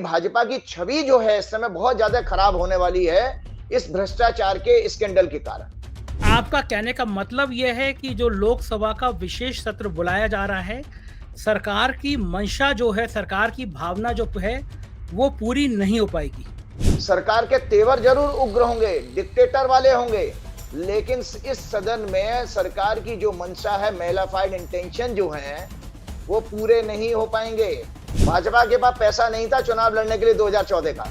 भाजपा की छवि जो है इस समय बहुत ज्यादा खराब होने वाली है इस भ्रष्टाचार के स्कैंडल के कारण। आपका कहने का मतलब ये है कि जो लोकसभा का विशेष सत्र बुलाया जा रहा है, सरकार की मंशा जो है, सरकार की भावना जो है, वो पूरी नहीं हो पाएगी। सरकार के तेवर जरूर उग्र होंगे, डिक्टेटर वाले होंगे, लेकिन इस सदन में सरकार की जो मंशा है, मेलाफाइड इंटेंशन जो है, वो पूरे नहीं हो पाएंगे। भाजपा के पास पैसा नहीं था चुनाव लड़ने के लिए 2014 का।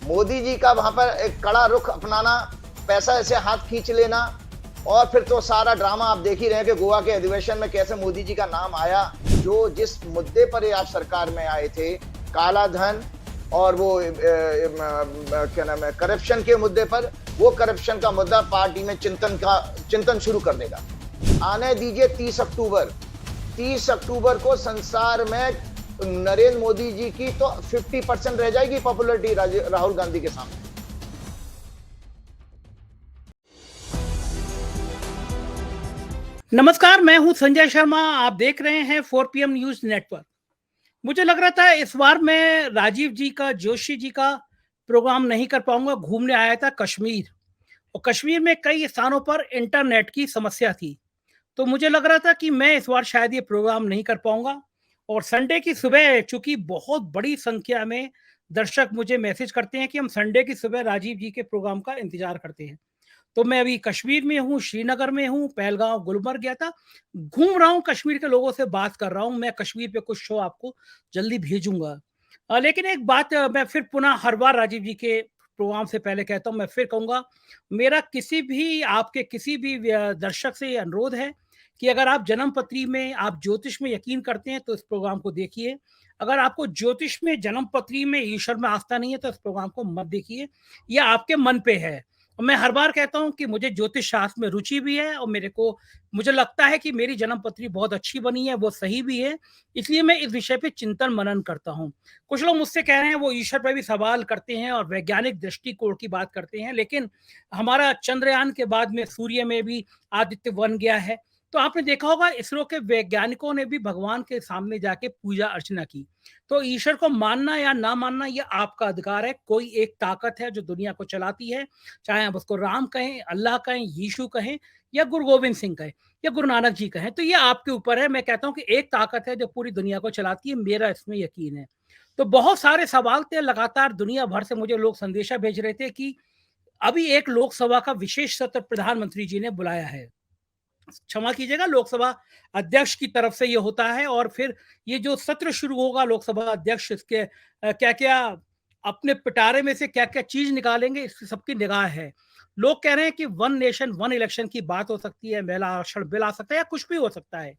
मोदी जी का वहां पर एक कड़ा रुख अपनाना, पैसा ऐसे हाथ खींच लेना, और फिर तो सारा ड्रामा आप देख ही रहे हैं कि गोवा के अधिवेशन में कैसे मोदी जी का नाम आया। जो जिस मुद्दे पर आप सरकार में आए थे, काला धन और वो क्या नाम है, करप्शन के मुद्दे पर, वो करप्शन का मुद्दा पार्टी में चिंतन शुरू कर देगा। आने दीजिए 30 अक्टूबर को संसार में नरेंद्र मोदी जी की तो 50% रह जाएगी पॉपुलरिटी राहुल गांधी के सामने। नमस्कार, मैं हूं संजय शर्मा। आप देख रहे हैं 4 PM न्यूज नेटवर्क। मुझे लग रहा था इस बार मैं राजीव जी का, जोशी जी का प्रोग्राम नहीं कर पाऊंगा। घूमने आया था कश्मीर, और कश्मीर में कई स्थानों पर इंटरनेट की समस्या थी, तो मुझे लग रहा था कि मैं इस बार शायद ये प्रोग्राम नहीं कर पाऊंगा। और संडे की सुबह चूंकि बहुत बड़ी संख्या में दर्शक मुझे मैसेज करते हैं कि हम संडे की सुबह राजीव जी के प्रोग्राम का इंतजार करते हैं, तो मैं अभी कश्मीर में हूँ, श्रीनगर में हूँ, पहलगांव, गुलमर्ग गया था, घूम रहा हूँ, कश्मीर के लोगों से बात कर रहा हूँ। मैं कश्मीर पे कुछ शो आपको जल्दी भेजूंगा। लेकिन एक बात मैं फिर पुनः हर बार राजीव जी के प्रोग्राम से पहले कहता हूँ, मैं फिर कहूंगा, मेरा किसी भी आपके किसी भी दर्शक से ये अनुरोध है कि अगर आप जन्मपत्री में, आप ज्योतिष में यकीन करते हैं तो इस प्रोग्राम को देखिए। अगर आपको ज्योतिष में, जन्मपत्री में, ईश्वर में आस्था नहीं है तो इस प्रोग्राम को मत देखिए, यह आपके मन पे है। और मैं हर बार कहता हूँ कि मुझे ज्योतिष शास्त्र में रुचि भी है, और मुझे लगता है कि मेरी जन्मपत्री बहुत अच्छी बनी है, वो सही भी है, इसलिए मैं इस विषय पे चिंतन मनन करता हूँ। कुछ लोग मुझसे कह रहे हैं, वो ईश्वर पे भी सवाल करते हैं और वैज्ञानिक दृष्टिकोण की बात करते हैं, लेकिन हमारा चंद्रयान के बाद में सूर्य में भी आदित्य बन गया है। तो आपने देखा होगा इसरो के वैज्ञानिकों ने भी भगवान के सामने जाके पूजा अर्चना की। तो ईश्वर को मानना या ना मानना ये आपका अधिकार है। कोई एक ताकत है जो दुनिया को चलाती है, चाहे आप उसको राम कहें, अल्लाह कहें, यीशु कहें, या गुरु गोविंद सिंह कहें, या गुरु नानक जी कहें, तो ये आपके ऊपर है। मैं कहता हूँ कि एक ताकत है जो पूरी दुनिया को चलाती है, मेरा इसमें यकीन है। तो बहुत सारे सवाल थे, लगातार दुनिया भर से मुझे लोग संदेशा भेज रहे थे कि अभी एक लोकसभा का विशेष सत्र प्रधानमंत्री जी ने बुलाया है। क्षमा कीजिएगा, लोकसभा अध्यक्ष की तरफ से ये होता है, और फिर ये जो सत्र शुरू होगा, लोकसभा अध्यक्ष इसके क्या क्या अपने पिटारे में से क्या क्या चीज निकालेंगे, इसकी सबकी निगाह है। लोग कह रहे हैं कि वन नेशन वन इलेक्शन की बात हो सकती है, महिला आरक्षण बिल आ सकता है, या कुछ भी हो सकता है।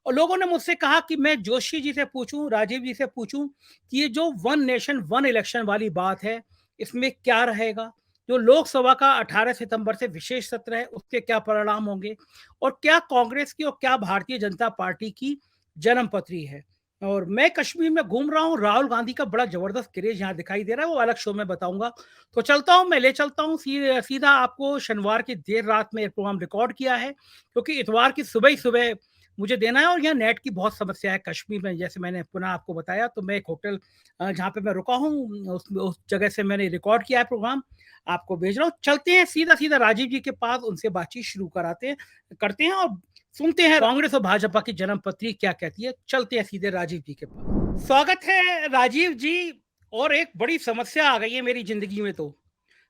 और लोगों ने मुझसे कहा कि मैं जोशी जी से पूछूं, राजीव जी से पूछूं कि ये जो वन नेशन वन इलेक्शन वाली बात है, इसमें क्या रहेगा। जो लोकसभा का 18 सितंबर से विशेष सत्र है, उसके क्या परिणाम होंगे, और क्या कांग्रेस की और क्या भारतीय जनता पार्टी की जन्मपत्री है। और मैं कश्मीर में घूम रहा हूँ, राहुल गांधी का बड़ा जबरदस्त क्रेज यहाँ दिखाई दे रहा है, वो अलग शो में बताऊंगा। तो चलता हूँ, मैं ले चलता हूँ सीधा आपको। शनिवार की देर रात में प्रोग्राम रिकॉर्ड किया है, क्योंकि इतवार की सुबह ही सुबह मुझे देना है, और यहाँ नेट की बहुत समस्या है कश्मीर में, जैसे मैंने पुनः आपको बताया। तो मैं एक होटल जहाँ पे मैं रुका हूँ, उस जगह से मैंने रिकॉर्ड किया है प्रोग्राम, आपको भेज रहा हूँ। चलते हैं सीधा सीधा राजीव जी के पास, उनसे बातचीत शुरू करते हैं और सुनते हैं कांग्रेस और भाजपा की जन्मपत्री क्या कहती है। चलते हैं सीधे राजीव जी के पास। स्वागत है राजीव जी। और एक बड़ी समस्या आ गई है मेरी जिंदगी में, तो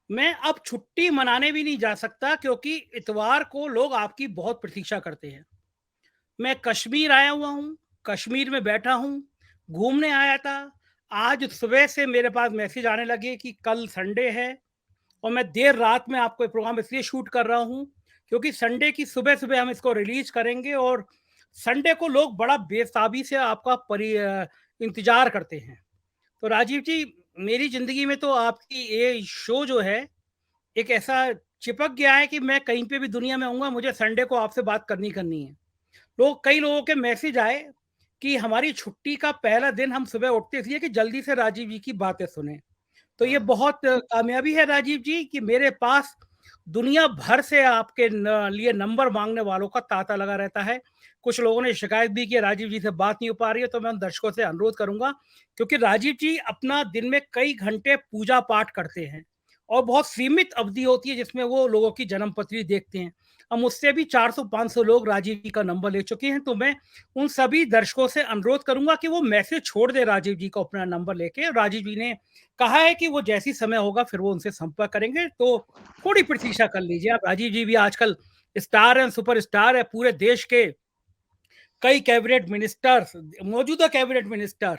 मैं अब छुट्टी मनाने भी नहीं जा सकता, क्योंकि इतवार को लोग आपकी बहुत प्रतीक्षा करते हैं। मैं कश्मीर आया हुआ हूँ, कश्मीर में बैठा हूँ, घूमने आया था। आज सुबह से मेरे पास मैसेज आने लगे कि कल संडे है, और मैं देर रात में आपको ये प्रोग्राम इसलिए शूट कर रहा हूँ क्योंकि संडे की सुबह सुबह हम इसको रिलीज करेंगे, और संडे को लोग बड़ा बेसाबी से आपका इंतजार करते हैं। तो राजीव जी, मेरी जिंदगी में तो आपकी ये शो जो है एक ऐसा चिपक गया है कि मैं कहीं पे भी दुनिया में आऊंगा, मुझे संडे को आपसे बात करनी करनी है। कई लोगों के मैसेज आए कि हमारी छुट्टी का पहला दिन हम सुबह उठते इसलिए कि जल्दी से राजीव जी की बातें सुने। तो ये बहुत कामयाबी है राजीव जी कि मेरे पास दुनिया भर से आपके लिए नंबर मांगने वालों का तांता लगा रहता है। कुछ लोगों ने शिकायत भी की राजीव जी से बात नहीं हो पा रही है, तो मैं उन दर्शकों से अनुरोध करूंगा, क्योंकि राजीव जी अपना दिन में कई घंटे पूजा पाठ करते हैं और बहुत सीमित अवधि होती है जिसमें वो लोगों की जन्म पत्री देखते हैं। अब मुझसे भी 400-500 लोग राजीव जी का नंबर ले चुके हैं, तो मैं उन सभी दर्शकों से अनुरोध करूंगा कि वो मैसेज छोड़ दे राजीव जी को अपना नंबर लेके। राजीव जी ने कहा है कि वो जैसी समय होगा फिर वो उनसे संपर्क करेंगे, तो थोड़ी प्रतीक्षा कर लीजिए आप। राजीव जी भी आजकल स्टार हैं, सुपरस्टार है। पूरे देश के कई कैबिनेट मिनिस्टर्स, मौजूदा कैबिनेट मिनिस्टर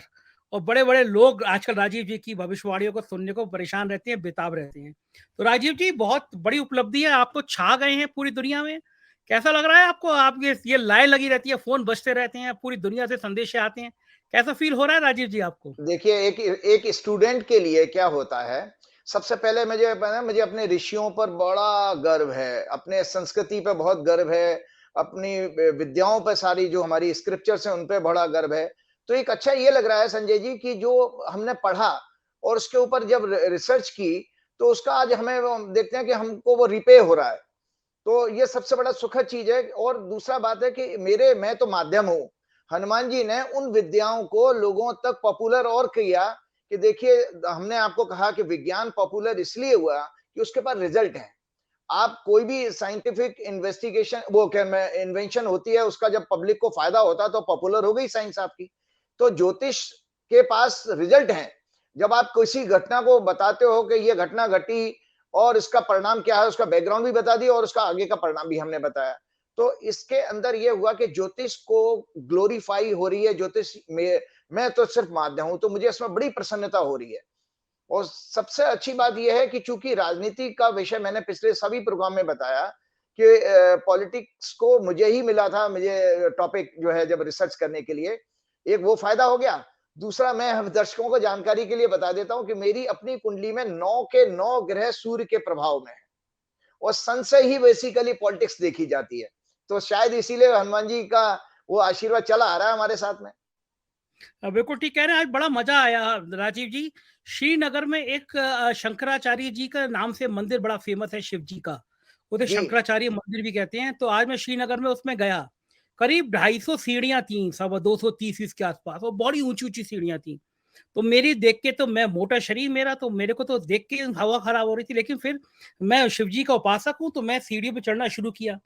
और बड़े-बड़े लोग आजकल राजीव जी की भविष्यवाणियों को सुनने को परेशान रहते हैं, बेताब रहते हैं। तो राजीव जी, बहुत बड़ी उपलब्धि है, आप तो छा गए हैं पूरी दुनिया में। कैसा लग रहा है आपको? आप ये लाइन लगी रहती है, फ़ोन बजते रहते हैं, पूरी दुनिया से संदेशे आते हैं। कैसा फ़ील हो रहा है राजीव जी आपको? देखिए, एक एक स्टूडेंट के लिए क्या होता है, सबसे पहले मुझे अपने ऋषियों पर बड़ा गर्व है, अपने संस्कृति पे बहुत गर्व है, अपनी विद्याओं पे, सारी जो हमारी स्क्रिप्चर्स हैं, उन पे बड़ा गर्व है। तो एक अच्छा ये लग रहा है संजय जी कि जो हमने पढ़ा और उसके ऊपर जब रिसर्च की, तो उसका आज हमें वो देखते हैं कि हमको वो रिपे हो रहा है। तो ये सबसे बड़ा सुखद चीज है। और दूसरा बात है कि मैं तो माध्यम हूँ। हनुमान जी ने उन विद्याओं को लोगों तक पॉपुलर और किया कि देखिए, हमने आपको कहा कि विज्ञान पॉपुलर इसलिए हुआ कि उसके पास रिजल्ट है। आप कोई भी साइंटिफिक इन्वेस्टिगेशन, वो क्या मैं इन्वेंशन होती है, उसका जब पब्लिक को फायदा होता है तो पॉपुलर हो गई साइंस आपकी। तो ज्योतिष के पास रिजल्ट है। जब आप किसी घटना को बताते हो कि ये घटना घटी और इसका परिणाम क्या है, उसका बैकग्राउंड भी बता दिया और उसका आगे का परिणाम भी हमने बताया। तो इसके अंदर ये हुआ कि ज्योतिष को ग्लोरीफाई हो रही है। ज्योतिष में मैं तो सिर्फ माध्यम हूं, तो मुझे इसमें बड़ी प्रसन्नता हो रही है। और सबसे अच्छी बात यह है कि चूंकि राजनीति का विषय मैंने पिछले सभी प्रोग्राम में बताया कि पॉलिटिक्स को मुझे ही मिला था, मुझे टॉपिक जो है जब रिसर्च करने के लिए, एक वो फायदा हो गया। दूसरा, मैं हम दर्शकों को जानकारी के लिए बता देता हूं कि मेरी अपनी कुंडली में 9 के 9 ग्रह सूर्य के प्रभाव में है और सन से ही बेसिकली पॉलिटिक्स देखी जाती है। तो शायद इसीलिए हनुमान जी का वो आशीर्वाद चला आ रहा है हमारे साथ में। बिल्कुल ठीक कह रहे हैं। आज बड़ा मजा आया राजीव जी। श्रीनगर में एक शंकराचार्य जी का नाम से मंदिर बड़ा फेमस है, शिव जी का, उसे जी। शंकराचार्य मंदिर भी कहते हैं। तो आज मैं श्रीनगर में उसमें गया। करीब 250 सीढ़ियां थी, 230 इसके आसपास, और बड़ी ऊंची ऊंची सीढ़ियां थी। तो मेरी देख के, तो मैं मोटा शरीर मेरा, तो मेरे को तो देख के हवा खराब हो रही थी। लेकिन फिर मैं शिव जी का उपासक हूँ, तो मैं सीढ़ी पे चढ़ना शुरू किया।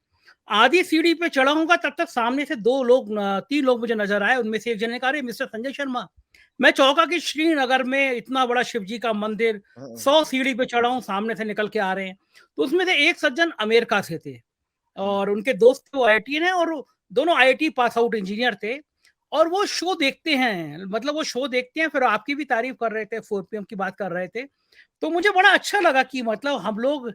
आधी सीढ़ी पे चढ़ा हूँगा, तब तक सामने से 2 लोग, 3 लोग मुझे नज़र आए। उनमें से एक जन ने कहा, "अरे! मिस्टर संजय शर्मा।" मैं चौंका कि श्रीनगर में इतना बड़ा शिव जी का मंदिर, हम्म। 100 सीढ़ी पे चढ़ा हूँ, सामने से निकल के आ रहे हैं। तो उसमें से एक सज्जन अमेरिका से थे और उनके दोस्त वो आईआईटीयन हैं, और दोनों आईआईटी पास आउट इंजीनियर थे। और वो शो देखते हैं, मतलब वो शो देखते हैं, फिर आपकी भी तारीफ़ कर रहे थे, 4 पीएम की बात कर रहे थे। तो मुझे बड़ा अच्छा लगा कि मतलब हम लोग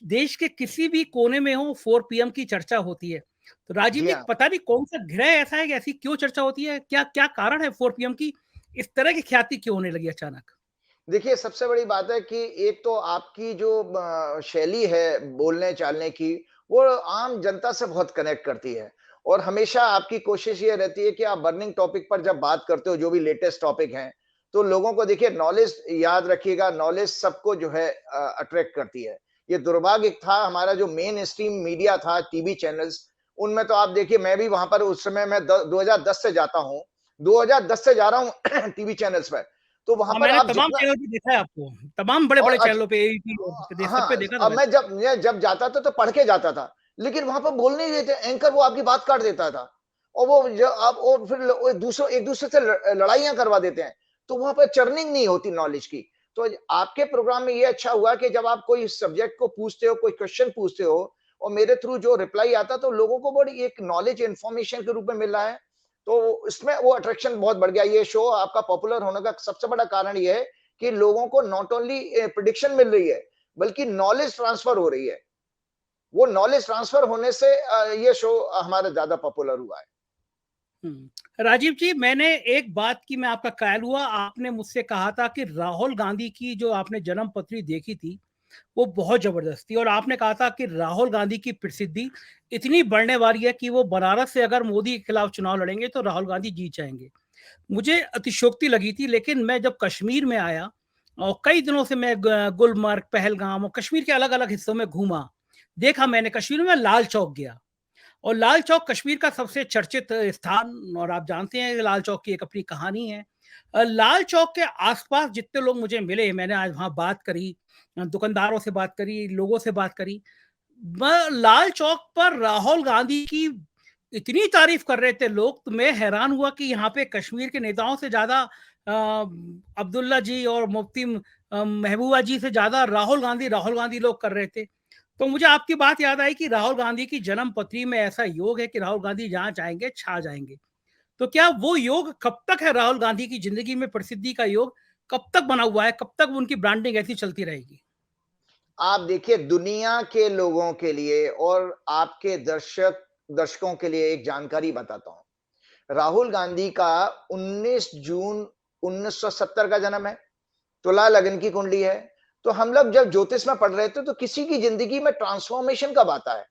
देश के किसी भी कोने में हो, 4 पीएम की चर्चा होती है। तो राजीव जी जी, हाँ। पता नहीं कौन-सा ग्रह ऐसा है कि ऐसी क्यों चर्चा होती है? क्या क्या कारण है 4 पीएम की? इस तरह की ख्याति क्यों होने लगी अचानक? देखिए, सबसे बड़ी बात है कि एक तो आपकी जो शैली है बोलने-चालने की, वो आम जनता से बहुत कनेक्ट करती है। और हमेशा आपकी कोशिश ये रहती है कि आप बर्निंग टॉपिक पर जब बात करते हो, जो भी लेटेस्ट टॉपिक हैं, तो लोगों को देखिए, नॉलेज याद रखिएगा, नॉलेज सबको जो है अट्रैक्ट करती है। ये दुर्भाग्य था हमारा, जो मेन स्ट्रीम मीडिया था, टीवी चैनल्स, उनमें तो आप देखिए, मैं भी वहाँ पर उस समय मैं 2010 से जाता हूँ, 2010 से जा रहा हूँ टीवी चैनल्स पे। तो वहाँ हाँ, पर मैंने आप तमाम जितना चैनल पे देखा है आपको। तमाम और बड़े-बड़े चैनलों पे, एबीपी और प्रदेश, सब पे हाँ, देखा था अब मैंने। मैं जब जाता था तो पढ़ के जाता था, लेकिन वहाँ पर बोल नहीं देते एंकर, वो आपकी बात काट देता था। और वो ज आप और फिर वो एक-दूसरे से लड़ाइयाँ करवा देते हैं, तो वहाँ पे चर्निंग नहीं होती नॉलेज की। तो आपके प्रोग्राम में ये अच्छा हुआ कि जब आप कोई सब्जेक्ट को पूछते हो, कोई क्वेश्चन पूछते हो और मेरे थ्रू जो रिप्लाई आता, तो लोगों को बड़ी एक नॉलेज इन्फॉर्मेशन के रूप में मिल रहा है। तो इसमें वो अट्रैक्शन बहुत बढ़ गया। ये शो आपका पॉपुलर होने का सबसे बड़ा कारण ये है कि लोगों को नॉट ओनली प्रेडिक्शन मिल रही है, बल्कि नॉलेज ट्रांसफर हो रही है। वो नॉलेज ट्रांसफर होने से ये शो हमारा ज्यादा पॉपुलर हुआ है। राजीव जी, मैंने एक बात की मैं आपका कायल हुआ, आपने मुझसे कहा था कि राहुल गांधी की जो आपने जन्म पत्री देखी थी, वो बहुत ज़बरदस्त थी, और आपने कहा था कि राहुल गांधी की प्रसिद्धि इतनी बढ़ने वाली है कि वो बनारस से अगर मोदी के खिलाफ चुनाव लड़ेंगे तो राहुल गांधी जीत जाएँगे। मुझे अतिशयोक्ति लगी थी, लेकिन मैं जब कश्मीर में आया, और कई दिनों से मैं गुलमर्ग, पहलगाम और कश्मीर के अलग अलग हिस्सों में घूमा। देखा मैंने, कश्मीर में लाल चौक गया, और लाल चौक कश्मीर का सबसे चर्चित स्थान, और आप जानते हैं लाल चौक की एक अपनी कहानी है। लाल चौक के आसपास जितने लोग मुझे मिले, मैंने आज वहाँ बात करी, दुकानदारों से बात करी, लोगों से बात करी। लाल चौक पर राहुल गांधी की इतनी तारीफ कर रहे थे लोग, तो मैं हैरान हुआ कि यहाँ पे कश्मीर के नेताओं से ज्यादा अब्दुल्ला जी और मुफ्ती महबूबा जी से ज्यादा राहुल गांधी लोग कर रहे थे। तो मुझे आपकी बात याद आई कि राहुल गांधी की जन्म पत्री में ऐसा योग है कि राहुल गांधी जहां चाहेंगे छा जाएंगे। तो क्या वो योग कब तक है? राहुल गांधी की जिंदगी में प्रसिद्धि का योग कब तक बना हुआ है? कब तक उनकी ब्रांडिंग ऐसी चलती रहेगी? आप देखिए, दुनिया के लोगों के लिए और आपके दर्शकों के लिए एक जानकारी बताता हूं। राहुल गांधी का 19 जून 1970 का जन्म है। तुला लगन की कुंडली है। तो हम लोग जब ज्योतिष में पढ़ रहे थे तो किसी की जिंदगी में ट्रांसफॉर्मेशन कब आता है,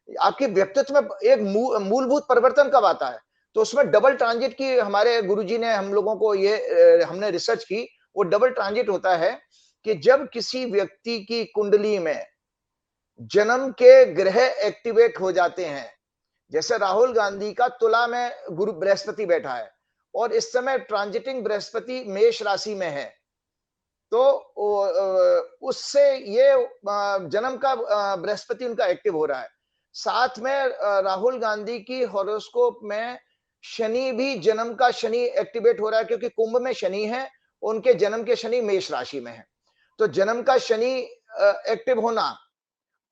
आपके व्यक्तित्व में एक मूलभूत परिवर्तन कब आता है, तो उसमें डबल ट्रांजिट की हमारे गुरुजी ने हम लोगों को ये हमने रिसर्च की। वो डबल ट्रांजिट होता है कि जब किसी व्यक्ति की कुंडली में जन्म के ग्रह एक्टिवेट हो जाते हैं। जैसे राहुल गांधी का तुला में गुरु बृहस्पति बैठा है और इस समय ट्रांजिटिंग बृहस्पति मेष राशि में है, तो उससे ये जन्म का बृहस्पति उनका एक्टिव हो रहा है। साथ में राहुल गांधी की हॉरोस्कोप में शनि भी, जन्म का शनि एक्टिवेट हो रहा है, क्योंकि कुंभ में शनि है, उनके जन्म के शनि मेष राशि में है। तो जन्म का शनि एक्टिव होना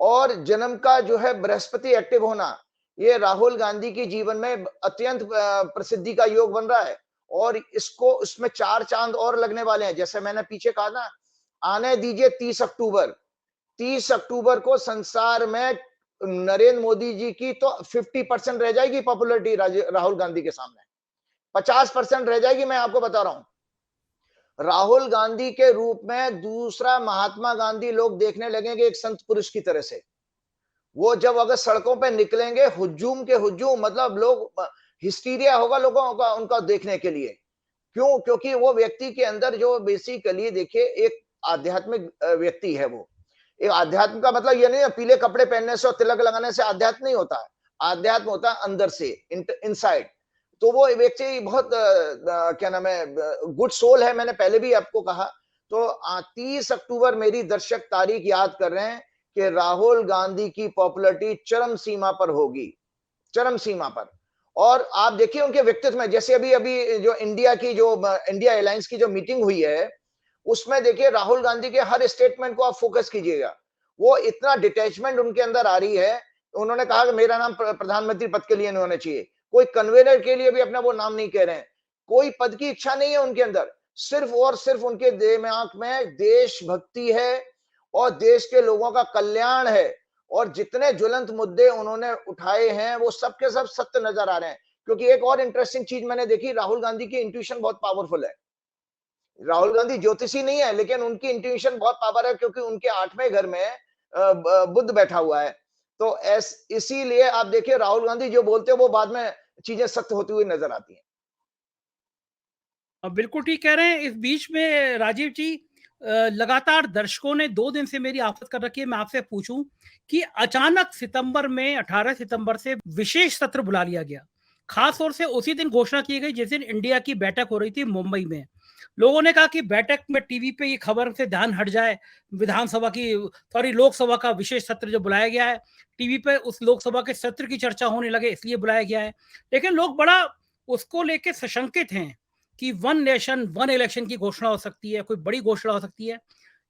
और जन्म का जो है बृहस्पति एक्टिव होना, ये राहुल गांधी के जीवन में अत्यंत प्रसिद्धि का योग बन रहा है। और इसको, इसमें 4 चांद और लगने वाले हैं। जैसे मैंने पीछे कहा ना, आने दीजिए 30 अक्टूबर। 30 अक्टूबर को संसार में नरेंद्र मोदी जी की तो 50% रह जाएगी पॉपुलरिटी राहुल गांधी के सामने, 50% रह जाएगी। मैं आपको बता रहा हूं, राहुल गांधी के रूप में दूसरा महात्मा गांधी लोग देखने लगेंगे, एक संत पुरुष की तरह से। वो जब अगर सड़कों पे निकलेंगे, हुजूम के हुजूम, मतलब लोग, हिस्टीरिया होगा लोगों का उनका देखने के लिए। क्यों? क्योंकि वो व्यक्ति के अंदर जो बेसिकली, देखिए, एक आध्यात्मिक व्यक्ति है वो। एक आध्यात्म का मतलब ये नहीं है पीले कपड़े पहनने से और तिलक लगाने से आध्यात्म नहीं होता है। आध्यात्म होता है अंदर से, इनसाइड। तो वो व्यक्ति बहुत क्या नाम है, गुड सोल है। मैंने पहले भी आपको कहा। तो 30 अक्टूबर मेरी दर्शक तारीख याद कर रहे हैं कि राहुल गांधी की पॉपुलरिटी चरम सीमा पर होगी, चरम सीमा पर। और आप देखिए उनके व्यक्तित्व में, जैसे अभी अभी जो इंडिया अलायंस की जो मीटिंग हुई है, उसमें देखिए राहुल गांधी के हर स्टेटमेंट को आप फोकस कीजिएगा। वो इतना डिटैचमेंट उनके अंदर आ रही है। उन्होंने कहा कि मेरा नाम प्रधानमंत्री पद के लिए नहीं होना चाहिए, कोई कन्वेनर के लिए भी अपना वो नाम नहीं कह रहे हैं। कोई पद की इच्छा नहीं है उनके अंदर, सिर्फ और सिर्फ उनके दिमाग में देशभक्ति है और देश के लोगों का कल्याण है। और जितने ज्वलंत मुद्दे उन्होंने उठाए हैं वो सब के सब सत्य नजर आ रहे हैं। क्योंकि एक और इंटरेस्टिंग चीज मैंने देखी, राहुल गांधी की इंट्यूशन बहुत पावरफुल है। राहुल गांधी ज्योतिषी नहीं है, लेकिन उनकी इंट्यूशन बहुत पावर है, क्योंकि उनके 8वें घर में बुध बैठा हुआ है। तो इसीलिए आप देखिए राहुल गांधी जो बोलते हैं वो बाद में चीजें सत्य होती हुई नजर आती हैं। बिल्कुल ठीक कह रहे हैं। इस बीच में राजीव जी, लगातार दर्शकों ने 2 दिन से मेरी आफत कर रखी है। मैं आपसे पूछूं कि अचानक सितंबर में, 18 सितंबर से विशेष सत्र बुला लिया गया। खास तौर से उसी दिन घोषणा की गई जिस दिन इंडिया की बैठक हो रही थी मुंबई में। लोगों ने कहा कि बैठक में टीवी पे ये खबर से ध्यान हट जाए, विधानसभा की, सॉरी, लोकसभा का विशेष सत्र जो बुलाया गया है, टीवी पे उस लोकसभा के सत्र की चर्चा होने लगे, इसलिए बुलाया गया है। लेकिन लोग बड़ा उसको लेके सशंकित हैं कि वन नेशन वन इलेक्शन की घोषणा हो सकती है, कोई बड़ी घोषणा हो सकती है।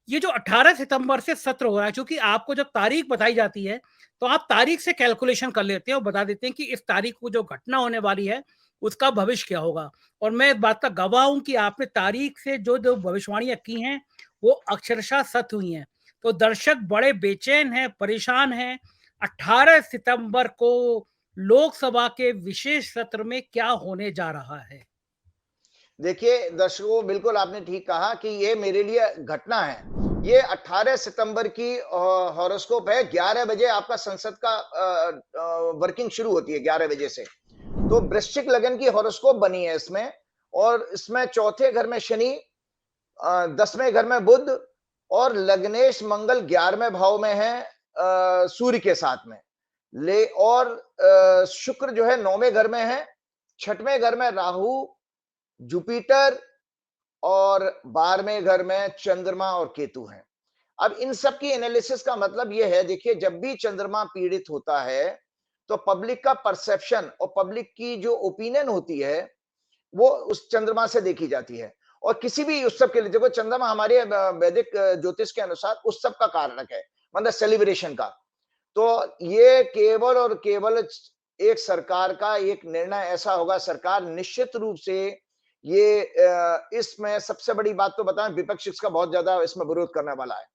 ये जो 18 सितंबर से सत्र हो रहा है, क्योंकि आपको जब तारीख बताई जाती है तो आप तारीख से कैलकुलेशन कर लेते हैं और बता देते हैं कि इस तारीख को जो घटना होने वाली है उसका भविष्य क्या होगा। और मैं इस बात का गवाह हूं कि आपने तारीख से जो जो भविष्यवाणियां की हैं वो अक्षरशः सत्य हुई हैं। तो दर्शक बड़े बेचैन हैं, परेशान हैं। 18 सितंबर को लोकसभा के विशेष सत्र में क्या होने जा रहा है? देखिए दर्शकों, बिल्कुल आपने ठीक कहा कि ये मेरे लिए घटना है। ये 18 सितंबर की हॉरोस्कोप है। 11 बजे आपका संसद का वर्किंग शुरू होती है, 11 बजे से। तो वृश्चिक लगन की हॉरोस्कोप बनी है इसमें। और इसमें चौथे घर में शनि, 10वें घर में बुध और लग्नेश मंगल 11वें भाव में है सूर्य के साथ में। और शुक्र जो है 9वें घर में है, 6वें घर में राहु, जुपिटर और 12वें घर में चंद्रमा और केतु हैं। अब इन सब की एनालिसिस का मतलब यह है, देखिए जब भी चंद्रमा पीड़ित होता है तो पब्लिक का परसेप्शन और पब्लिक की जो ओपिनियन होती है वो उस चंद्रमा से देखी जाती है। और किसी भी उत्सव के लिए देखो, चंद्रमा हमारे वैदिक ज्योतिष के अनुसार उत्सव का कारक है, मतलब सेलिब्रेशन का। तो ये केवल और केवल एक सरकार का एक निर्णय ऐसा होगा, सरकार निश्चित रूप से ये इसमें सबसे बड़ी बात तो बताएं, विपक्ष इसका बहुत ज्यादा इसमें विरोध करने वाला है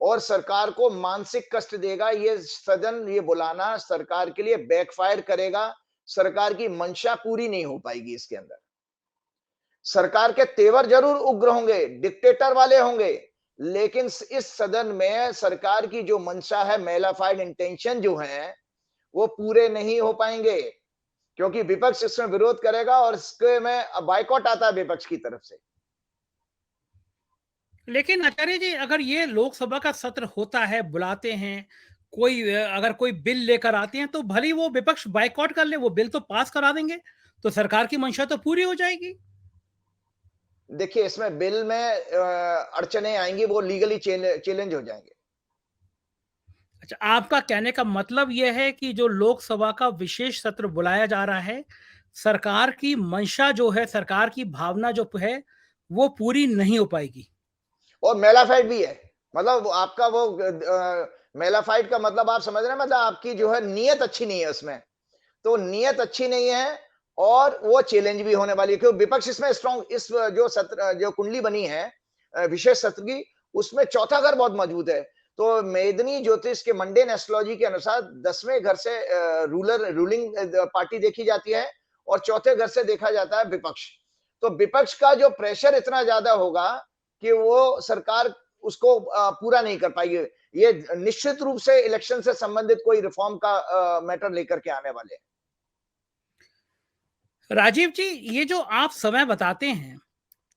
और सरकार को मानसिक कष्ट देगा। ये सदन ये बुलाना सरकार के लिए बैकफायर करेगा, सरकार की मंशा पूरी नहीं हो पाएगी इसके अंदर। सरकार के तेवर जरूर उग्र होंगे, डिक्टेटर वाले होंगे, लेकिन इस सदन में सरकार की जो मंशा है, मेलाफाइड इंटेंशन जो है, वो पूरे नहीं हो पाएंगे, क्योंकि विपक्ष इसमें विरोध करेगा और इसके में बायकॉट आता है विपक्ष की तरफ से। लेकिन आचार्य जी, अगर ये लोकसभा का सत्र होता है, बुलाते हैं, कोई अगर कोई बिल लेकर आते हैं, तो भले ही वो विपक्ष बायकॉट कर ले, वो बिल तो पास करा देंगे, तो सरकार की मंशा तो पूरी हो जाएगी। देखिए इसमें बिल में अड़चने आएंगी, वो लीगली चैलेंज हो जाएंगे। अच्छा, आपका कहने का मतलब यह है कि जो लोकसभा का विशेष सत्र बुलाया जा रहा है, सरकार की मंशा जो है, सरकार की भावना जो है, वो पूरी नहीं हो पाएगी। और मेलाफाइड भी है, मतलब आपका वो मेलाफाइड का मतलब आप समझ रहे हैं, मतलब आपकी जो है नीयत अच्छी नहीं है उसमें। तो नीयत अच्छी नहीं है और वो चैलेंज भी होने वाली है, क्योंकि विपक्ष इसमें स्ट्रॉन्ग, इस जो सत्र जो कुंडली बनी है विशेष सत्र की, उसमें चौथा घर बहुत मजबूत है। तो मेदनी ज्योतिष के मंडेन एस्ट्रोलॉजी के अनुसार 10वें घर से रूलिंग पार्टी देखी जाती है और चौथे घर से देखा जाता है विपक्ष। तो विपक्ष का जो प्रेशर इतना ज्यादा होगा कि वो सरकार उसको पूरा नहीं कर पाएगी। ये निश्चित रूप से इलेक्शन से संबंधित कोई रिफॉर्म का मैटर लेकर के आने वाले हैं। राजीव जी, ये जो आप समय बताते हैं,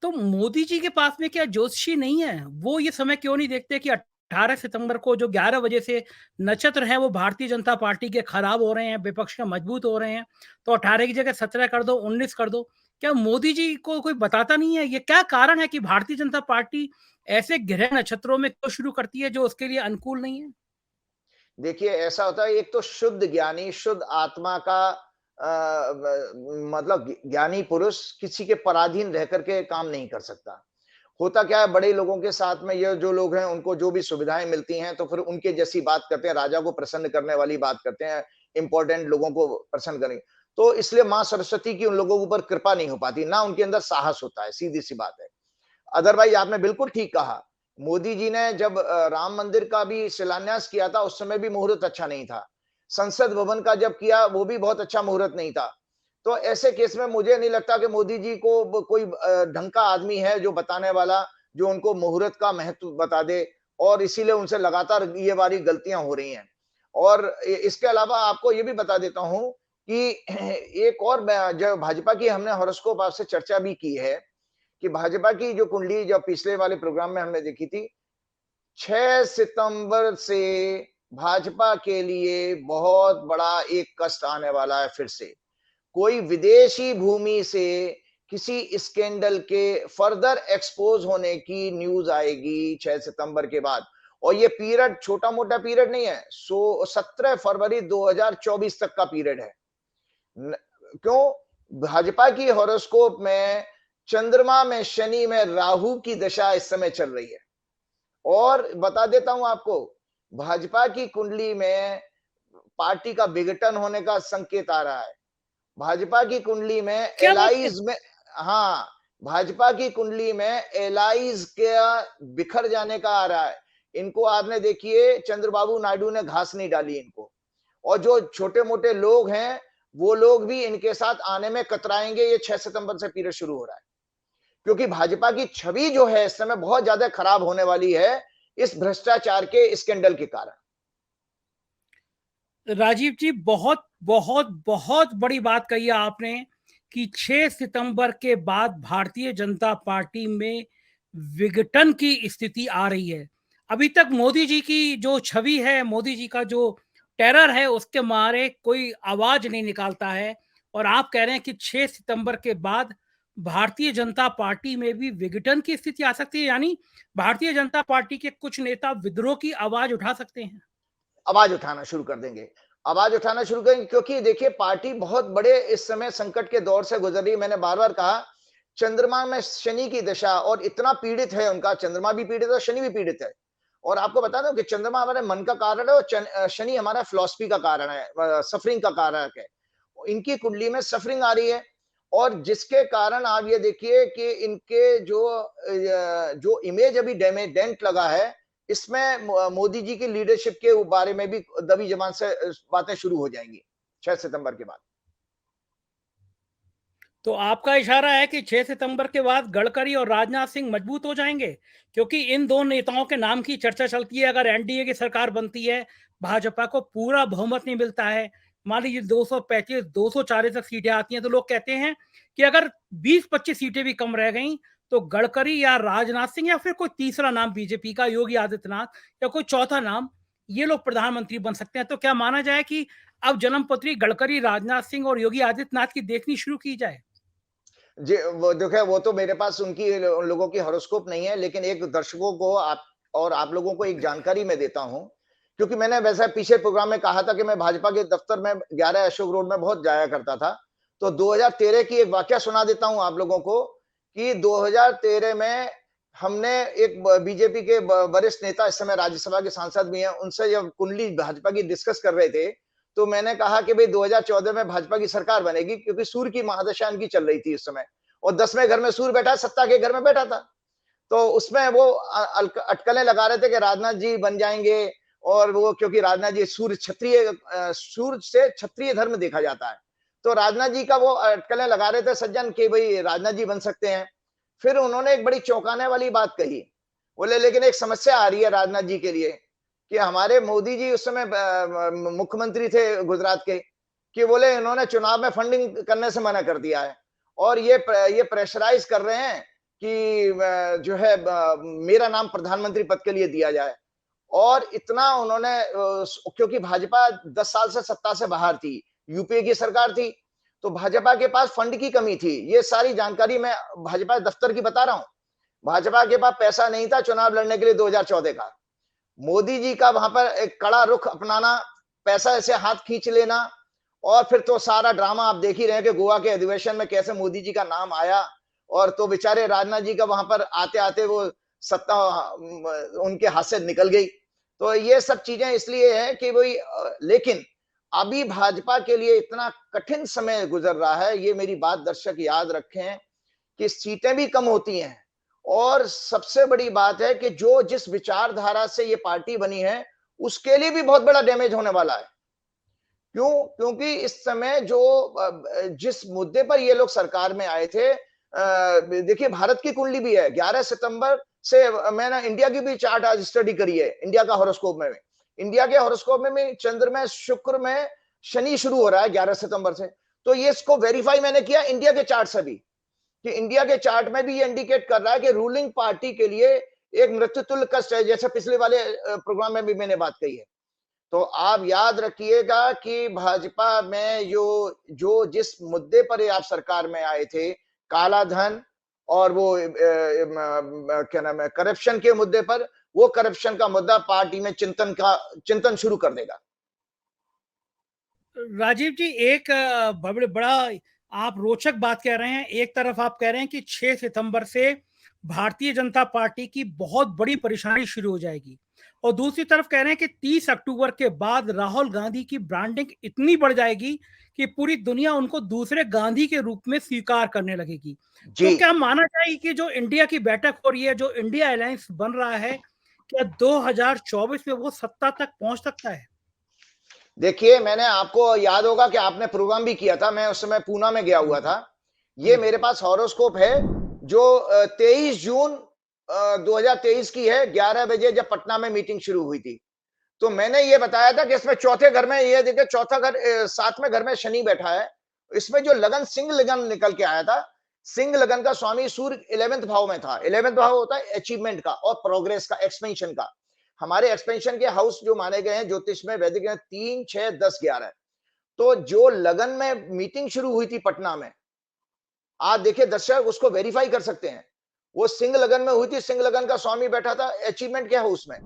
तो मोदी जी के पास में क्या ज्योतिषी नहीं है? वो ये समय क्यों नहीं देखते कि 18 सितंबर को जो 11 बजे से नक्षत्र हैं वो भारतीय जनता पार्टी के खराब हो रहे हैं, विपक्ष के मजबूत हो रहे हैं, तो 18 की जगह 17 कर दो, 19 कर दो। क्या मोदी जी को कोई बताता नहीं है? ये क्या कारण है कि भारतीय जनता पार्टी ऐसे ग्रह नक्षत्रों में क्यों शुरू करती है जो उसके लिए अनुकूल नहीं है? देखिए ऐसा होता है, एक तो शुद्ध ज्ञानी, शुद्ध आत्मा का मतलब ज्ञानी पुरुष किसी के पराधीन रह करके काम नहीं कर सकता। होता क्या है, बड़े लोगों के साथ में ये जो लोग हैं उनको जो भी सुविधाएं मिलती हैं तो फिर उनके जैसी बात करते हैं, राजा को प्रसन्न करने वाली बात करते हैं, इंपॉर्टेंट लोगों को प्रसन्न करेंगे। तो इसलिए माँ सरस्वती की उन लोगों के ऊपर कृपा नहीं हो पाती, ना उनके अंदर साहस होता है, सीधी सी बात है। अदरवाइज आपने बिल्कुल ठीक कहा, मोदी जी ने जब राम मंदिर का भी शिलान्यास किया था उस समय भी मुहूर्त अच्छा नहीं था। संसद भवन का जब किया वो भी बहुत अच्छा मुहूर्त नहीं था। तो ऐसे केस में मुझे नहीं लगता कि मोदी जी को कोई ढंग का आदमी है जो बताने वाला, जो उनको मुहूर्त का महत्व बता दे, और इसीलिए उनसे लगातार ये वाली गलतियां हो रही हैं। और इसके अलावा आपको ये भी बता देता हूं कि एक और जो भाजपा की हमने हॉरोस्कोप आपसे चर्चा भी की है कि भाजपा की जो कुंडली जो पिछले वाले प्रोग्राम में हमने देखी थी, 6 सितंबर से भाजपा के लिए बहुत बड़ा एक कष्ट आने वाला है। फिर से कोई विदेशी भूमि से किसी स्कैंडल के फर्दर एक्सपोज होने की न्यूज आएगी 6 सितंबर के बाद। और ये पीरियड छोटा मोटा पीरियड नहीं है, 17 फरवरी 2024 तक का पीरियड है। क्यों? भाजपा की हॉरोस्कोप में चंद्रमा में शनि में राहु की दशा इस समय चल रही है। और बता देता हूं आपको, भाजपा की कुंडली में पार्टी का विघटन होने का संकेत आ रहा है। भाजपा की कुंडली में एलाइज में, हाँ, भाजपा की कुंडली में एलाइज के बिखर जाने का आ रहा है। इनको आपने देखिए चंद्रबाबू नायडू ने घास नहीं डाली इनको, और जो छोटे मोटे लोग हैं वो लोग भी इनके साथ आने में कतराएंगे। ये 6 सितंबर से पीरियड शुरू हो रहा है, क्योंकि भाजपा की छवि जो है इस समय बहुत ज्यादा खराब होने वाली है इस भ्रष्टाचार के स्कैंडल के कारण। राजीव जी, बहुत बहुत बहुत बड़ी बात कही है आपने कि 6 सितंबर के बाद भारतीय जनता पार्टी में विघटन की स्थिति आ रही है। अभी तक मोदी जी की जो छवि है, मोदी जी का जो टेरर है, उसके मारे कोई आवाज नहीं निकालता है। और आप कह रहे हैं कि 6 सितंबर के बाद भारतीय जनता पार्टी में भी विघटन की स्थिति आ सकती है, यानी भारतीय जनता पार्टी के कुछ नेता विद्रोह की आवाज उठा सकते हैं। आवाज उठाना शुरू कर देंगे, आवाज उठाना शुरू करेंगे, क्योंकि देखिए पार्टी बहुत बड़े इस समय संकट के दौर से गुजर रही है। मैंने बार बार कहा, चंद्रमा में शनि की दशा और इतना पीड़ित है उनका, चंद्रमा भी पीड़ित है, शनि भी पीड़ित है। और आपको बता दूं कि चंद्रमा हमारे मन का कारण है और शनि हमारा फिलॉसफी का कारण है, सफरिंग का कारक है। इनकी कुंडली में सफरिंग आ रही है, और जिसके कारण आप ये देखिए कि इनके जो इमेज अभी डैमेज डेंट लगा है, इसमें मोदी जी की लीडरशिप के बारे में भी दबी जबान से बातें शुरू हो जाएंगी 6 सितंबर के बाद। तो आपका इशारा है कि 6 सितंबर के बाद गडकरी और राजनाथ सिंह मजबूत हो जाएंगे, क्योंकि इन दो नेताओं के नाम की चर्चा चलती है। अगर एनडीए की सरकार बनती है, भाजपा को पूरा बहुमत नहीं मिलता है, मान लीजिए 235 240 तक सीटें आती हैं, तो लोग कहते हैं कि अगर 20-25 सीटें भी कम रह गई तो गडकरी या राजनाथ सिंह या फिर कोई तीसरा नाम बीजेपी का योगी आदित्यनाथ या कोई चौथा नाम, ये लोग प्रधानमंत्री बन सकते हैं। तो क्या माना जाए कि अब जन्मपत्री गडकरी, राजनाथ सिंह और योगी आदित्यनाथ की देखनी शुरू की जाए? जी, वो देखिए, वो तो मेरे पास उन लोगों की हॉरोस्कोप नहीं है, लेकिन एक दर्शकों को आप लोगों को एक जानकारी मैं देता हूं, क्योंकि मैंने वैसे पीछे प्रोग्राम में कहा था कि मैं भाजपा के दफ्तर में 11 अशोक रोड में बहुत जाया करता था। तो 2013 की एक वाकया सुना देता हूं आप लोगों को, कि 2013 में हमने एक बीजेपी के वरिष्ठ नेता, इस समय राज्यसभा के सांसद भी हैं, उनसे जब कुंडली भाजपा की डिस्कस कर रहे थे, तो मैंने कहा कि भाई 2014 में भाजपा की सरकार बनेगी, क्योंकि सूर्य की महादशा इनकी चल रही थी उस समय, और 10वें घर में सूर्य बैठा, सत्ता के घर में बैठा था। तो उसमें वो अटकलें लगा रहे थे कि राजनाथ जी बन जाएंगे, और वो क्योंकि राजनाथ जी सूर्य से क्षत्रिय धर्म देखा जाता है, तो राजनाथ जी का वो अटकलें लगा रहे थे सज्जन कि भाई राजनाथ जी बन सकते हैं। फिर उन्होंने एक बड़ी चौंकाने वाली बात कही, बोले लेकिन एक समस्या आ रही है राजनाथ जी के लिए, कि हमारे मोदी जी उस समय मुख्यमंत्री थे गुजरात के, कि बोले इन्होंने चुनाव में फंडिंग करने से मना कर दिया है, और ये प्रेशराइज कर रहे हैं कि जो है मेरा नाम प्रधानमंत्री पद के लिए दिया जाए। और इतना उन्होंने, क्योंकि भाजपा 10 साल से सत्ता से बाहर थी, यूपीए की सरकार थी, तो भाजपा के पास फंड की कमी थी। ये सारी जानकारी मैं भाजपा दफ्तर की बता रहा हूं। भाजपा के पास पैसा नहीं था चुनाव लड़ने के लिए 2014 का। मोदी जी का वहां पर एक कड़ा रुख अपनाना, पैसा ऐसे हाथ खींच लेना, और फिर तो सारा ड्रामा आप देख ही रहे हैं कि गोवा के अधिवेशन में कैसे मोदी जी का नाम आया, और तो बेचारे राजनाथ जी का वहां पर आते आते वो सत्ता उनके हाथ से निकल गई। तो ये सब चीजें इसलिए है कि भाई, लेकिन अभी भाजपा के लिए इतना कठिन समय गुजर रहा है, ये मेरी बात दर्शक याद रखें, कि सीटें भी कम होती हैं, और सबसे बड़ी बात है कि जो जिस विचारधारा से ये पार्टी बनी है, उसके लिए भी बहुत बड़ा डैमेज होने वाला है। क्यों? क्योंकि इस समय जिस मुद्दे पर ये लोग सरकार में आए थे, देखिए भारत की कुंडली भी है। 11 सितंबर से मैंने इंडिया की भी चार्ट आज स्टडी करी है, इंडिया का हॉरोस्कोप में। इंडिया के हॉरोस्कोप में भी चंद्र में, शुक्र में शनि शुरू हो रहा है 11 सितंबर से। तो ये इसको वेरीफाई मैंने किया इंडिया के चार्ट से भी, कि इंडिया के चार्ट में भी ये इंडिकेट कर रहा है कि रूलिंग पार्टी के लिए एक मृत्युतुल्य कष्ट है, जैसे पिछले वाले प्रोग्राम में भी मैंने बात कही है। तो आप याद रखिएगा कि भाजपा में जो जिस मुद्दे पर आप सरकार में आए थे, काला धन और वो क्या नाम है, करप्शन के मुद्दे पर, वो करप्शन का मुद्दा पार्टी में चिंतन शुरू कर देगा। राजीव जी, एक बड़ा आप रोचक बात कह रहे हैं। एक तरफ आप कह रहे हैं कि 6 सितंबर से भारतीय जनता पार्टी की बहुत बड़ी परेशानी शुरू हो जाएगी, और दूसरी तरफ कह रहे हैं कि 30 अक्टूबर के बाद राहुल गांधी की ब्रांडिंग इतनी बढ़ जाएगी कि पूरी दुनिया उनको दूसरे गांधी के रूप में स्वीकार करने लगेगी। तो जी, क्या माना जाए कि जो इंडिया की बैठक हो रही है, जो इंडिया अलायंस बन रहा है, क्या 2024 में वो सत्ता तक पहुंच सकता है? देखिए, मैंने, आपको याद होगा कि आपने प्रोग्राम भी किया था, मैं उस समय पूना में गया हुआ था। ये मेरे पास हॉरोस्कोप है, जो 23 जून 2023 की है, 11 बजे जब पटना में मीटिंग शुरू हुई थी। तो मैंने ये बताया था कि इसमें चौथे घर में, ये देखिए चौथा घर, 7वें घर में शनि बैठा है। इसमें जो लगन, सिंह लगन निकल के आया था, सिंह लगन का स्वामी सूर्य 11वें भाव में था। 11वें भाव होता है अचीवमेंट का और प्रोग्रेस का, एक्सपेंशन का। हमारे एक्सपेंशन के हाउस जो माने गए हैं ज्योतिष में, वैदिक में 3, 6, 10, 11। तो जो लगन में मीटिंग शुरू हुई थी पटना में, आज देखिए दर्शक उसको वेरीफाई कर सकते हैं, वो सिंह लगन में हुई थी। सिंह लगन का स्वामी बैठा था अचीवमेंट के हाउस में।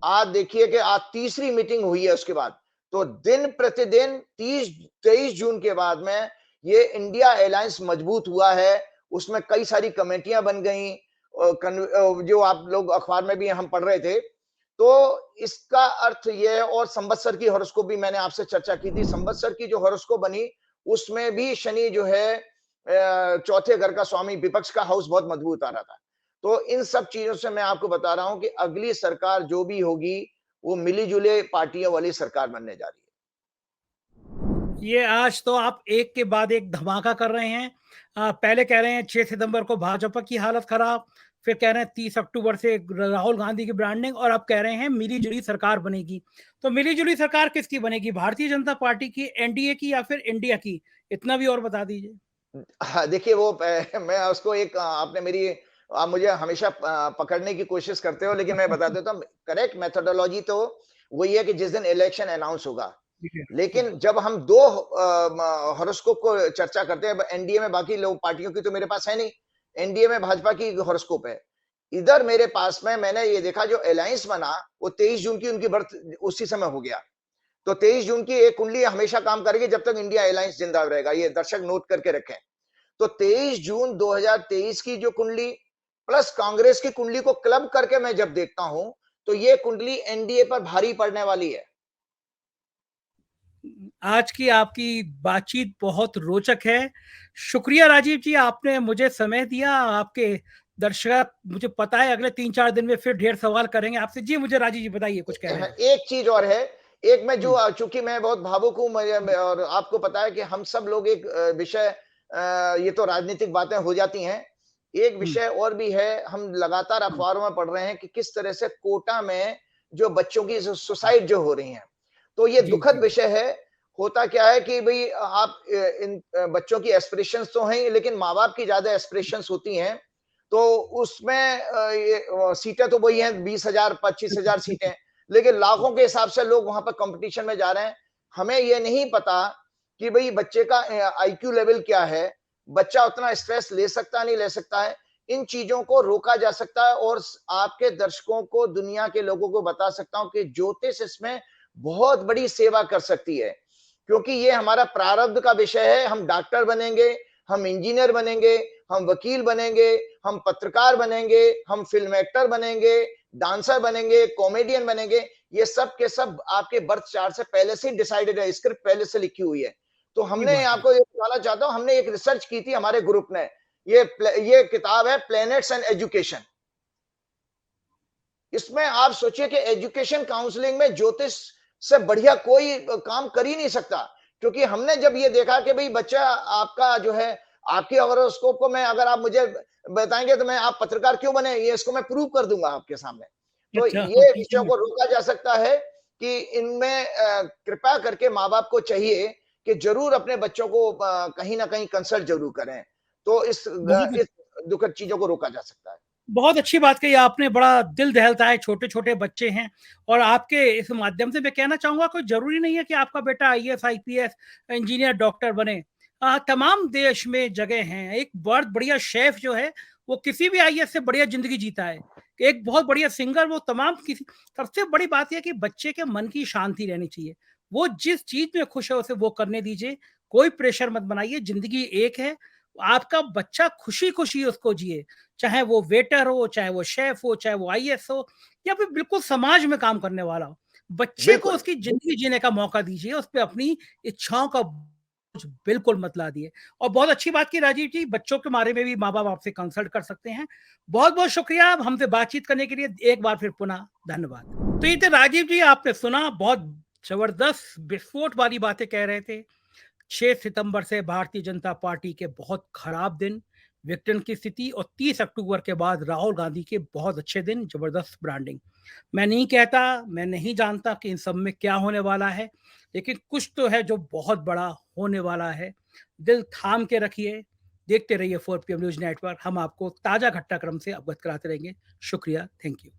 आज देखिए कि आज तीसरी मीटिंग हुई है उसके बाद। तो दिन प्रतिदिन 23 जून के बाद में ये इंडिया अलायंस मजबूत हुआ है। उसमें कई सारी कमेटियां बन गई, जो आप लोग अखबार में भी हम पढ़ रहे थे। तो इसका अर्थ ये है, और संवत्सर की हॉरोस्कोप भी मैंने आपसे चर्चा की थी। संवत्सर की जो हॉरोस्कोप बनी उसमें भी शनि जो है चौथे घर का स्वामी, विपक्ष का हाउस बहुत मजबूत आ रहा था। तो इन सब चीजों से मैं आपको बता रहा हूं कि अगली सरकार जो भी होगी वो मिली जुले पार्टियों वाली सरकार बनने जा रही है। ये आज तो आप एक के बाद एक धमाका कर रहे हैं। पहले कह रहे हैं 6 सितंबर को भाजपा की हालत खराब, फिर कह रहे हैं 30 अक्टूबर से राहुल गांधी की ब्रांडिंग, और अब कह रहे हैं मिली-जुली सरकार बनेगी। तो मिली-जुली सरकार किसकी बनेगी? भारतीय जनता पार्टी की, एनडीए की, या फिर इंडिया की? इतना भी और बता दीजिए। हाँ, देखिए वो मैं उसको एक आपने मेरी आप मुझे हमेशा पकड़ने की कोशिश करते हो, लेकिन मैं बता देता हूँ करेक्ट मेथोडोलॉजी तो वही है कि जिस दिन इलेक्शन अनाउंस होगा। ठीक है। लेकिन जब हम दो हॉरोस्कोप को चर्चा करते हैं, एनडीए में बाकी लोग पार्टियों की तो मेरे पास है नहीं, एनडीए में भाजपा की हॉरोस्कोप है। इधर मेरे पास में मैंने ये देखा जो अलायंस बना वो 23 जून की उनकी बर्थ उसी समय हो गया। तो 23 जून की एक कुंडली हमेशा काम करेगी जब तक इंडिया अलायंस जिंदा रहेगा, ये दर्शक नोट करके रखें। तो 23 जून 2023 की जो कुंडली प्लस कांग्रेस की कुंडली को क्लब करके मैं जब देखता हूं तो ये कुंडली एनडीए पर भारी पड़ने वाली है। आज की आपकी बातचीत बहुत रोचक है। शुक्रिया राजीव जी, आपने मुझे समय दिया। आपके दर्शक, मुझे पता है अगले 3-4 दिन में फिर ढेर सवाल करेंगे आपसे। जी, मुझे राजीव जी बताइए, कुछ कह रहे हैं। एक चीज और है, एक मैं जो चूंकि मैं बहुत भावुक हूं और आपको पता है कि हम सब लोग एक विषय, ये तो राजनीतिक बातें हो जाती हैं, एक विषय और भी है। हम लगातार अखबारों में पढ़ रहे हैं कि किस तरह से कोटा में जो बच्चों की सुसाइड जो हो रही है, तो ये जी, दुखद जी। विषय है। होता क्या है कि भाई आप इन बच्चों की एस्पिरेशंस तो हैं, लेकिन माँ बाप की ज्यादा एस्पिरेशंस होती हैं। तो उसमें ये सीटें तो वही हैं 20,000 25,000 सीटें, लेकिन लाखों के हिसाब से लोग वहां पर कंपटीशन में जा रहे हैं। हमें ये नहीं पता कि भाई बच्चे का आईक्यू लेवल क्या है, बच्चा उतना स्ट्रेस ले सकता नहीं ले सकता है। इन चीजों को रोका जा सकता है और आपके दर्शकों को, दुनिया के लोगों को बता सकता हूं कि ज्योतिष इसमें बहुत बड़ी सेवा कर सकती है, क्योंकि ये हमारा प्रारब्ध का विषय है। हम डॉक्टर बनेंगे, हम इंजीनियर बनेंगे, हम वकील बनेंगे, हम पत्रकार बनेंगे, हम फिल्म एक्टर बनेंगे, डांसर बनेंगे, कॉमेडियन बनेंगे। ये सब के सब आपके बर्थ चार्ट से पहले से डिसाइडेड है, स्क्रिप्ट पहले से लिखी हुई है। तो ये हमने बात है। आपको ये बताना चाहता हूं, हमने एक रिसर्च की थी हमारे ग्रुप ने। ये किताब है प्लैनेट्स एंड एजुकेशन। इसमें आप सोचिए कि एजुकेशन काउंसलिंग में ज्योतिष से बढ़िया कोई काम कर ही नहीं सकता, क्योंकि हमने जब ये देखा कि भाई बच्चा आपका जो है, आपकी हॉरोस्कोप को मैं अगर आप मुझे बताएंगे तो मैं आप पत्रकार क्यों बने, ये इसको मैं प्रूव कर दूंगा आपके सामने। तो अच्छा, ये ठीक विषयों है। को रोका जा सकता है कि इनमें कृपया करके माँ बाप को चाहिए कि जरूर अपने बच्चों को कहीं ना कहीं कंसल्ट जरूर करें। तो बहुत इस दुखद चीजों को रोका जा सकता है। बहुत अच्छी बात कही आपने, बड़ा दिल दहलता है, छोटे-छोटे बच्चे हैं। और आपके इस माध्यम से मैं कहना चाहूँगा, कोई ज़रूरी नहीं है कि आपका बेटा आईएएस, आईपीएस, इंजीनियर, डॉक्टर बने। तमाम देश में जगह हैं। एक बहुत बढ़िया शेफ़ जो है, वो किसी भी आईएएस से बढ़िया ज़िंदगी जीता है। एक बहुत बढ़िया सिंगर, वो तमाम किसी सबसे बड़ी बात ये है कि बच्चे के मन की शांति रहनी चाहिए। वो जिस चीज़ में खुश है, उसे वो करने दीजिए। कोई प्रेशर मत बनाइए, ज़िंदगी एक है। आपका बच्चा खुशी-खुशी उसको जिए। चाहे वो वेटर हो, चाहे वो शेफ हो, चाहे वो आईएएस हो, या फिर बिल्कुल समाज में काम करने वाला हो। बच्चे को बिल्कुल। उसकी ज़िंदगी जीने का मौका दीजिए, उस पे अपनी इच्छाओं का बोझ बिल्कुल मत लादिए। और बहुत अच्छी बात की राजीव जी, बच्चों के बारे में भी माँ-बाप आपसे कंसल्ट कर सकते हैं। बहुत-बहुत शुक्रिया हमसे बातचीत करने के लिए, एक बार फिर पुनः धन्यवाद। तो ये थे राजीव जी, आपने सुना, बहुत ज़बरदस्त विस्फोट वाली बातें कह रहे थे। 6 सितंबर से भारतीय जनता पार्टी के बहुत खराब दिन, विघटन की स्थिति, और 30 अक्टूबर के बाद राहुल गांधी के बहुत अच्छे दिन, जबरदस्त ब्रांडिंग। मैं नहीं कहता, मैं नहीं जानता कि इन सब में क्या होने वाला है, लेकिन कुछ तो है जो बहुत बड़ा होने वाला है। दिल थाम के रखिए, देखते रहिए 4 PM न्यूज नेटवर्क। हम आपको ताजा घटनाक्रम से अवगत कराते रहेंगे। शुक्रिया, थैंक यू।